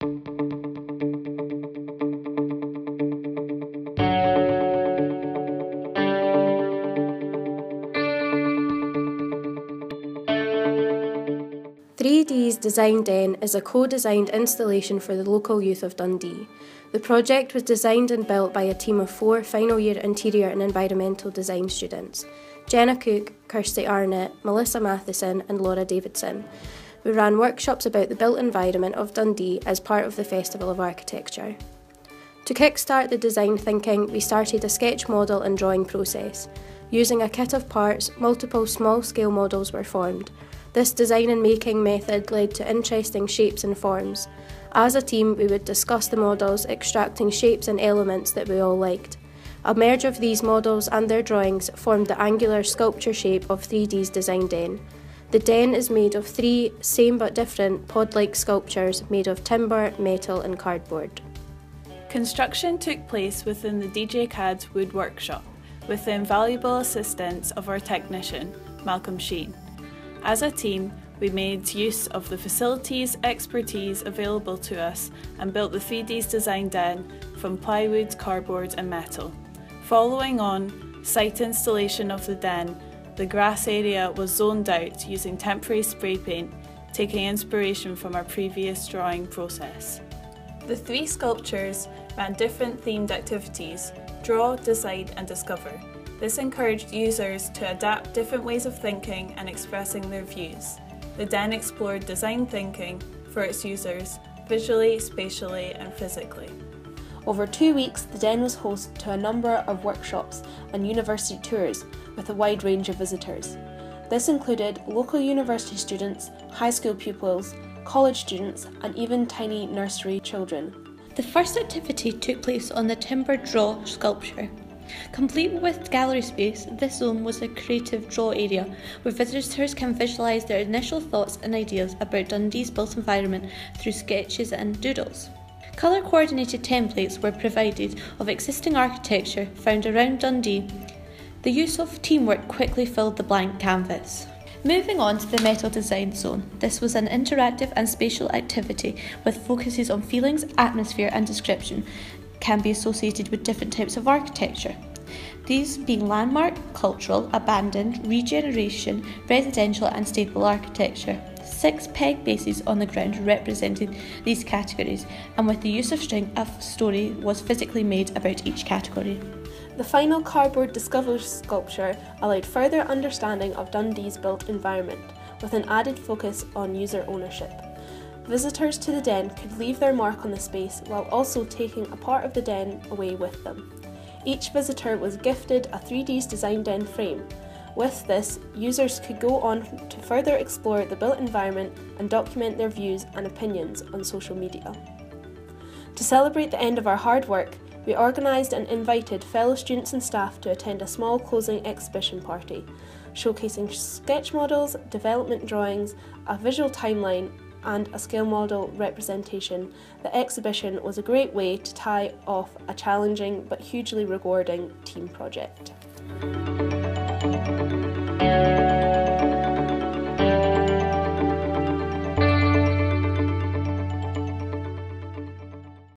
3D's Design Den is a co-designed installation for the local youth of Dundee. The project was designed and built by a team of 4 final year interior and environmental design students: Jenna Cook, Kirsty Arnott, Melissa Matheson and Laura Davidson. We ran workshops about the built environment of Dundee as part of the Festival of Architecture. To kickstart the design thinking, we started a sketch model and drawing process. Using a kit of parts, multiple small-scale models were formed. This design and making method led to interesting shapes and forms. As a team, we would discuss the models, extracting shapes and elements that we all liked. A merge of these models and their drawings formed the angular sculpture shape of 3D's Design Den. The den is made of 3 same but different pod-like sculptures made of timber, metal and cardboard. Construction took place within the DJ CAD's wood workshop, with the invaluable assistance of our technician, Malcolm Sheen. As a team, we made use of the facilities expertise available to us and built the 3D's Design Den from plywood, cardboard and metal. Following on site installation of the den, the grass area was zoned out using temporary spray paint, taking inspiration from our previous drawing process. The 3 sculptures ran different themed activities: draw, decide and discover. This encouraged users to adapt different ways of thinking and expressing their views. The den explored design thinking for its users, visually, spatially and physically. Over 2 weeks, the den was host to a number of workshops and university tours with a wide range of visitors. This included local university students, high school pupils, college students and even tiny nursery children. The first activity took place on the timber draw sculpture. Complete with gallery space, this zone was a creative draw area where visitors can visualise their initial thoughts and ideas about Dundee's built environment through sketches and doodles. Colour coordinated templates were provided of existing architecture found around Dundee. The use of teamwork quickly filled the blank canvas. Moving on to the metal design zone, this was an interactive and spatial activity with focuses on feelings, atmosphere and description can be associated with different types of architecture. These being landmark, cultural, abandoned, regeneration, residential and stable architecture. 6 peg bases on the ground represented these categories, and with the use of string, a story was physically made about each category. The final cardboard discovery sculpture allowed further understanding of Dundee's built environment, with an added focus on user ownership. Visitors to the den could leave their mark on the space while also taking a part of the den away with them. Each visitor was gifted a 3D's Design Den frame. With this, users could go on to further explore the built environment and document their views and opinions on social media. To celebrate the end of our hard work, we organised and invited fellow students and staff to attend a small closing exhibition party, showcasing sketch models, development drawings, a visual timeline and a scale model representation. The exhibition was a great way to tie off a challenging but hugely rewarding team project.